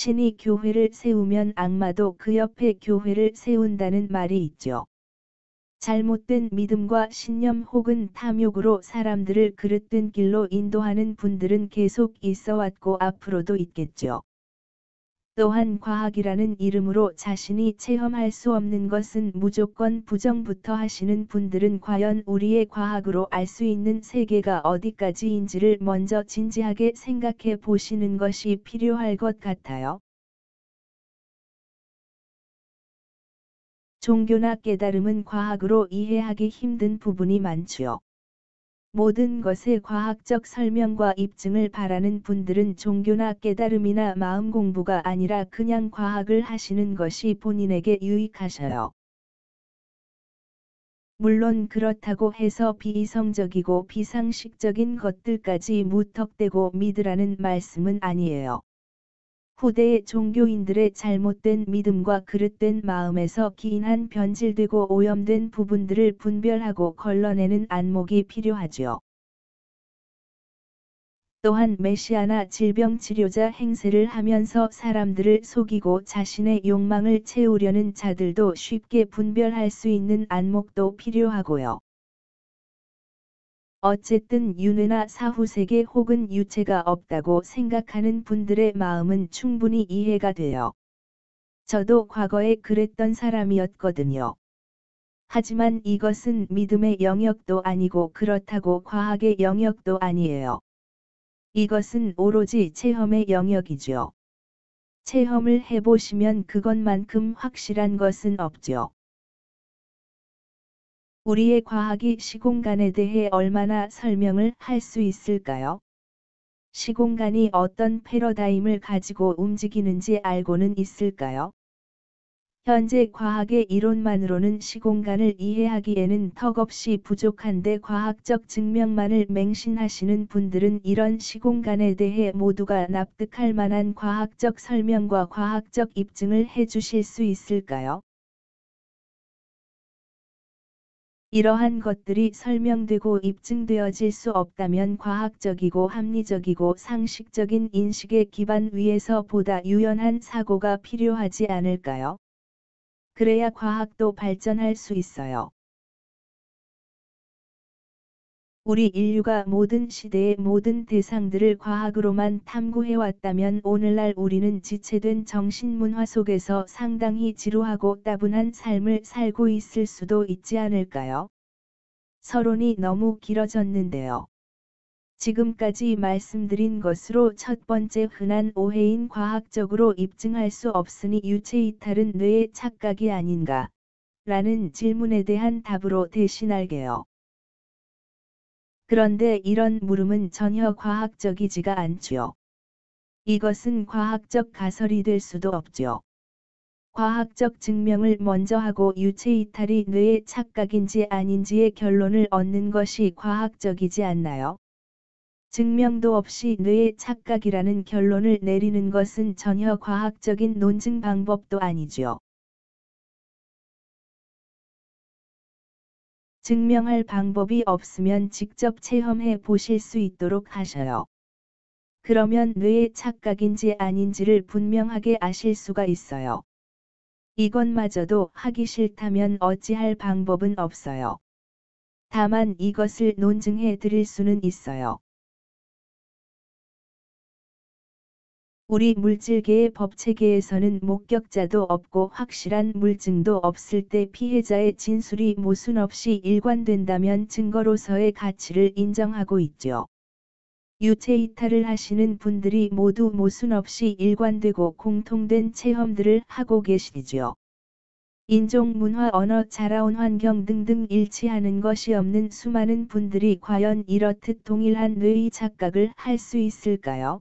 신이 교회를 세우면 악마도 그 옆에 교회를 세운다는 말이 있죠. 잘못된 믿음과 신념 혹은 탐욕으로 사람들을 그릇된 길로 인도하는 분들은 계속 있어 왔고 앞으로도 있겠죠. 또한 과학이라는 이름으로 자신이 체험할 수 없는 것은 무조건 부정부터 하시는 분들은 과연 우리의 과학으로 알 수 있는 세계가 어디까지인지를 먼저 진지하게 생각해 보시는 것이 필요할 것 같아요. 종교나 깨달음은 과학으로 이해하기 힘든 부분이 많지요. 모든 것의 과학적 설명과 입증을 바라는 분들은 종교나 깨달음이나 마음 공부가 아니라 그냥 과학을 하시는 것이 본인에게 유익하셔요. 물론 그렇다고 해서 비이성적이고 비상식적인 것들까지 무턱대고 믿으라는 말씀은 아니에요. 후대의 종교인들의 잘못된 믿음과 그릇된 마음에서 기인한 변질되고 오염된 부분들을 분별하고 걸러내는 안목이 필요하죠. 또한 메시아나 질병 치료자 행세를 하면서 사람들을 속이고 자신의 욕망을 채우려는 자들도 쉽게 분별할 수 있는 안목도 필요하고요. 어쨌든 윤회나 사후세계 혹은 유체가 없다고 생각하는 분들의 마음은 충분히 이해가 돼요. 저도 과거에 그랬던 사람이었거든요. 하지만 이것은 믿음의 영역도 아니고 그렇다고 과학의 영역도 아니에요. 이것은 오로지 체험의 영역이죠. 체험을 해보시면 그것만큼 확실한 것은 없죠. 우리의 과학이 시공간에 대해 얼마나 설명을 할 수 있을까요? 시공간이 어떤 패러다임을 가지고 움직이는지 알고는 있을까요? 현재 과학의 이론만으로는 시공간을 이해하기에는 턱없이 부족한데 과학적 증명만을 맹신하시는 분들은 이런 시공간에 대해 모두가 납득할 만한 과학적 설명과 과학적 입증을 해주실 수 있을까요? 이러한 것들이 설명되고 입증되어질 수 없다면 과학적이고 합리적이고 상식적인 인식의 기반 위에서 보다 유연한 사고가 필요하지 않을까요? 그래야 과학도 발전할 수 있어요. 우리 인류가 모든 시대의 모든 대상들을 과학으로만 탐구해왔다면 오늘날 우리는 지체된 정신문화 속에서 상당히 지루하고 따분한 삶을 살고 있을 수도 있지 않을까요? 서론이 너무 길어졌는데요. 지금까지 말씀드린 것으로 첫 번째 흔한 오해인 과학적으로 입증할 수 없으니 유체 이탈은 뇌의 착각이 아닌가? 라는 질문에 대한 답으로 대신할게요. 그런데 이런 물음은 전혀 과학적이지가 않지요. 이것은 과학적 가설이 될 수도 없죠. 과학적 증명을 먼저 하고 유체 이탈이 뇌의 착각인지 아닌지의 결론을 얻는 것이 과학적이지 않나요? 증명도 없이 뇌의 착각이라는 결론을 내리는 것은 전혀 과학적인 논증 방법도 아니죠. 증명할 방법이 없으면 직접 체험해 보실 수 있도록 하셔요. 그러면 뇌의 착각인지 아닌지를 분명하게 아실 수가 있어요. 이것마저도 하기 싫다면 어찌할 방법은 없어요. 다만 이것을 논증해 드릴 수는 있어요. 우리 물질계의 법체계에서는 목격자도 없고 확실한 물증도 없을 때 피해자의 진술이 모순 없이 일관된다면 증거로서의 가치를 인정하고 있죠. 유체 이탈을 하시는 분들이 모두 모순 없이 일관되고 공통된 체험들을 하고 계시죠. 인종, 문화, 언어, 자라온 환경 등등 일치하는 것이 없는 수많은 분들이 과연 이렇듯 동일한 뇌의 착각을 할 수 있을까요?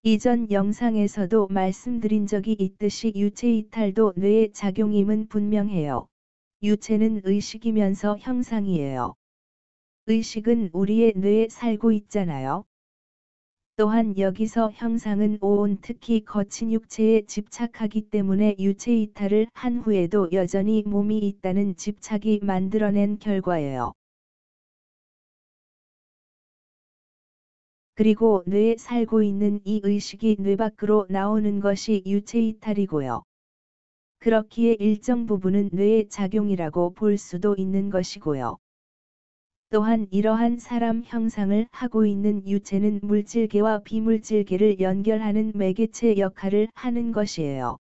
이전 영상에서도 말씀드린 적이 있듯이 유체 이탈도 뇌의 작용임은 분명해요. 유체는 의식이면서 형상이에요. 의식은 우리의 뇌에 살고 있잖아요. 또한 여기서 형상은 오온 특히 거친 육체에 집착하기 때문에 유체 이탈을 한 후에도 여전히 몸이 있다는 집착이 만들어낸 결과예요. 그리고 뇌에 살고 있는 이 의식이 뇌 밖으로 나오는 것이 유체이탈이고요. 그렇기에 일정 부분은 뇌의 작용이라고 볼 수도 있는 것이고요. 또한 이러한 사람 형상을 하고 있는 유체는 물질계와 비물질계를 연결하는 매개체 역할을 하는 것이에요.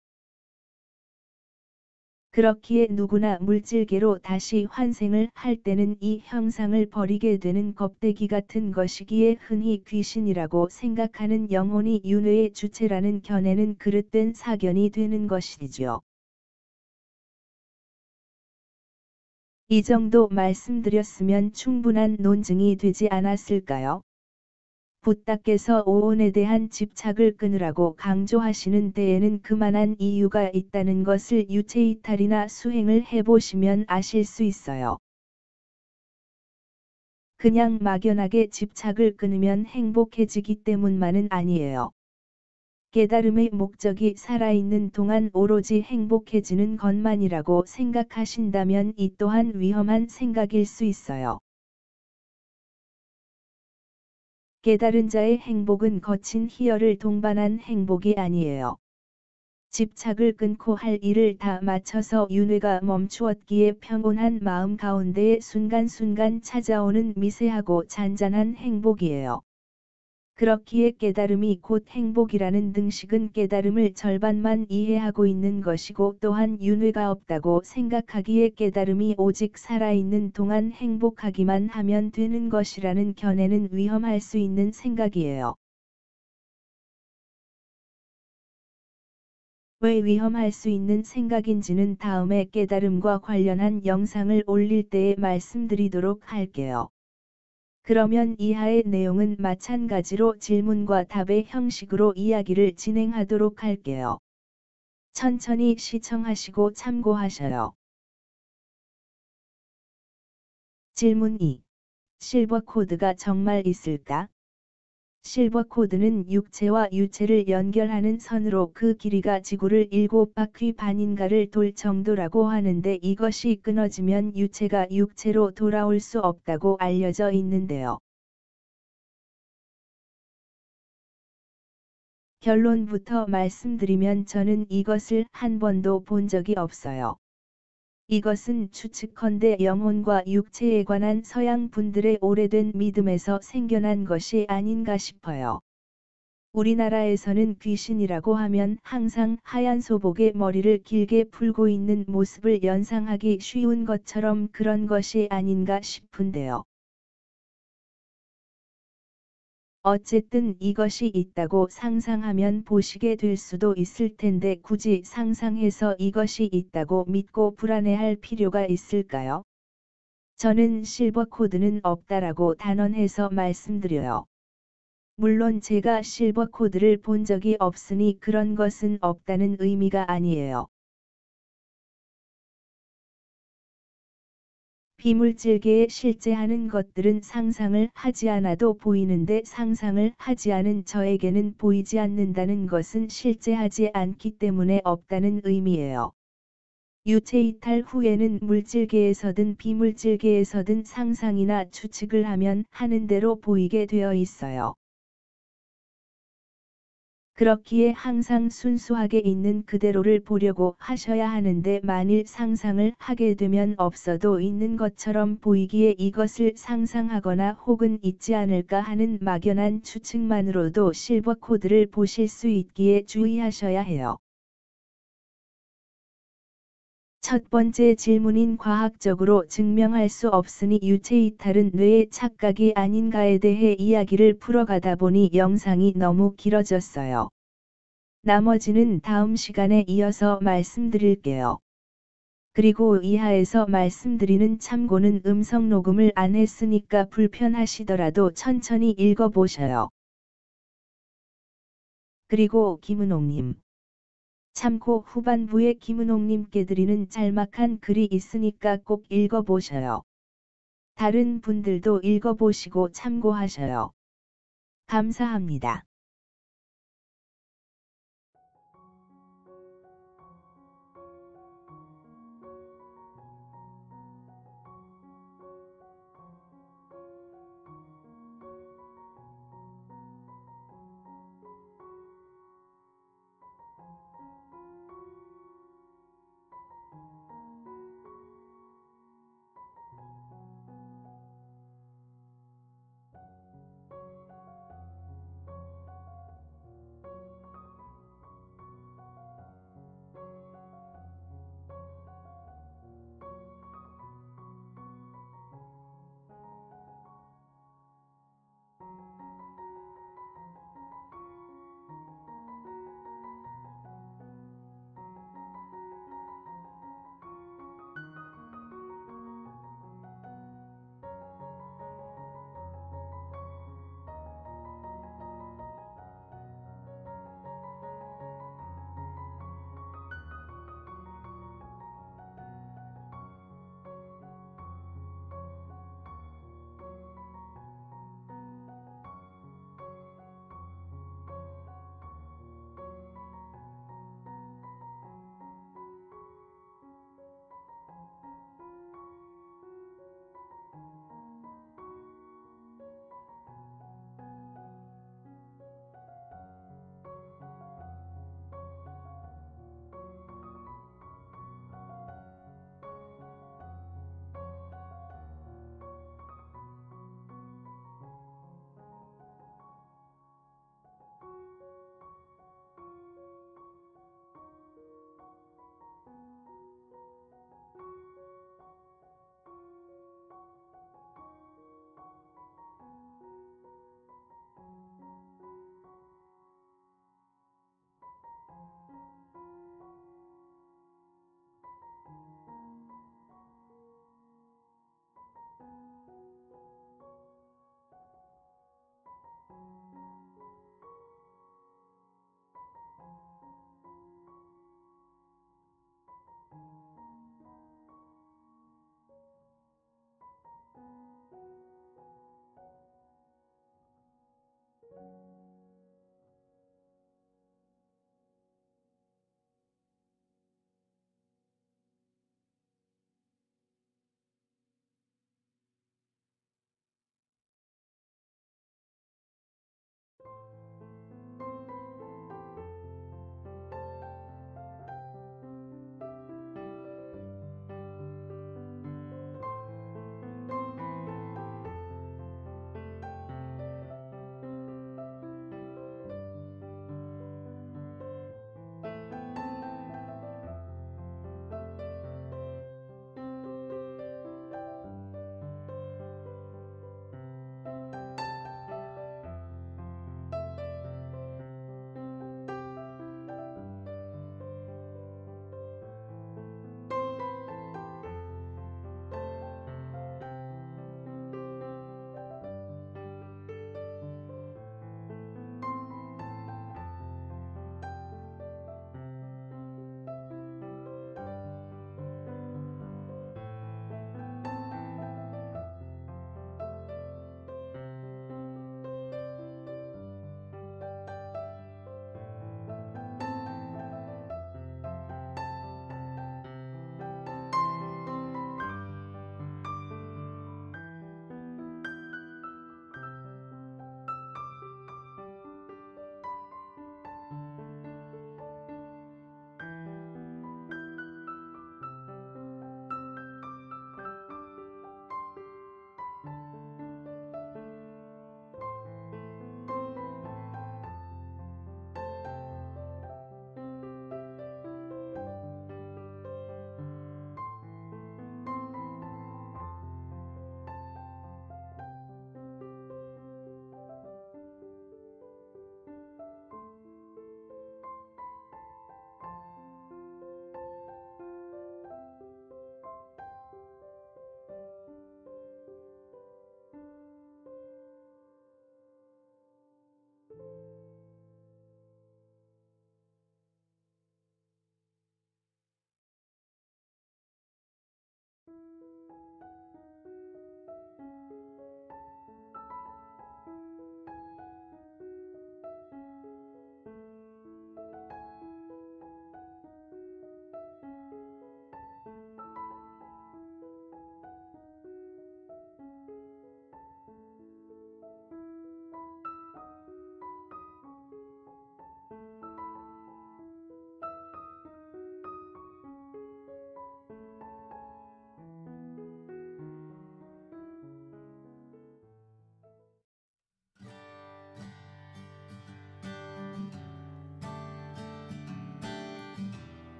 그렇기에 누구나 물질계로 다시 환생을 할 때는 이 형상을 버리게 되는 겁대기 같은 것이기에 흔히 귀신이라고 생각하는 영혼이 윤회의 주체라는 견해는 그릇된 사견이 되는 것이지요. 이 정도 말씀드렸으면 충분한 논증이 되지 않았을까요? 붓다께서 오온에 대한 집착을 끊으라고 강조하시는 데에는 그만한 이유가 있다는 것을 유체이탈이나 수행을 해보시면 아실 수 있어요. 그냥 막연하게 집착을 끊으면 행복해지기 때문만은 아니에요. 깨달음의 목적이 살아있는 동안 오로지 행복해지는 것만이라고 생각하신다면 이 또한 위험한 생각일 수 있어요. 깨달은 자의 행복은 거친 희열을 동반한 행복이 아니에요. 집착을 끊고 할 일을 다 마쳐서 윤회가 멈추었기에 평온한 마음 가운데에 순간순간 찾아오는 미세하고 잔잔한 행복이에요. 그렇기에 깨달음이 곧 행복이라는 등식은 깨달음을 절반만 이해하고 있는 것이고 또한 윤회가 없다고 생각하기에 깨달음이 오직 살아있는 동안 행복하기만 하면 되는 것이라는 견해는 위험할 수 있는 생각이에요. 왜 위험할 수 있는 생각인지는 다음에 깨달음과 관련한 영상을 올릴 때에 말씀드리도록 할게요. 그러면 이하의 내용은 마찬가지로 질문과 답의 형식으로 이야기를 진행하도록 할게요. 천천히 시청하시고 참고하셔요. 질문 2. 실버 코드가 정말 있을까? 실버 코드는 육체와 유체를 연결하는 선으로 그 길이가 지구를 7바퀴 반인가를 돌 정도라고 하는데 이것이 끊어지면 유체가 육체로 돌아올 수 없다고 알려져 있는데요. 결론부터 말씀드리면 저는 이것을 한 번도 본 적이 없어요. 이것은 추측컨대 영혼과 육체에 관한 서양 분들의 오래된 믿음에서 생겨난 것이 아닌가 싶어요. 우리나라에서는 귀신이라고 하면 항상 하얀 소복에 머리를 길게 풀고 있는 모습을 연상하기 쉬운 것처럼 그런 것이 아닌가 싶은데요. 어쨌든 이것이 있다고 상상하면 보시게 될 수도 있을 텐데 굳이 상상해서 이것이 있다고 믿고 불안해할 필요가 있을까요? 저는 실버 코드는 없다라고 단언해서 말씀드려요. 물론 제가 실버 코드를 본 적이 없으니 그런 것은 없다는 의미가 아니에요. 비물질계에 실제 하는 것들은 상상을 하지 않아도 보이는데 상상을 하지 않은 저에게는 보이지 않는다는 것은 실제 하지 않기 때문에 없다는 의미예요. 유체이탈 후에는 물질계에서든 비물질계에서든 상상이나 추측을 하면 하는 대로 보이게 되어 있어요. 그렇기에 항상 순수하게 있는 그대로를 보려고 하셔야 하는데 만일 상상을 하게 되면 없어도 있는 것처럼 보이기에 이것을 상상하거나 혹은 있지 않을까 하는 막연한 추측만으로도 실버 코드를 보실 수 있기에 주의하셔야 해요. 첫 번째 질문인 과학적으로 증명할 수 없으니 유체이탈은 뇌의 착각이 아닌가에 대해 이야기를 풀어가다 보니 영상이 너무 길어졌어요. 나머지는 다음 시간에 이어서 말씀드릴게요. 그리고 이하에서 말씀드리는 참고는 음성 녹음을 안 했으니까 불편하시더라도 천천히 읽어보셔요. 그리고 김은옥님. 참고 후반부에 김은옥님께 드리는 짤막한 글이 있으니까 꼭 읽어보셔요. 다른 분들도 읽어보시고 참고하셔요. 감사합니다.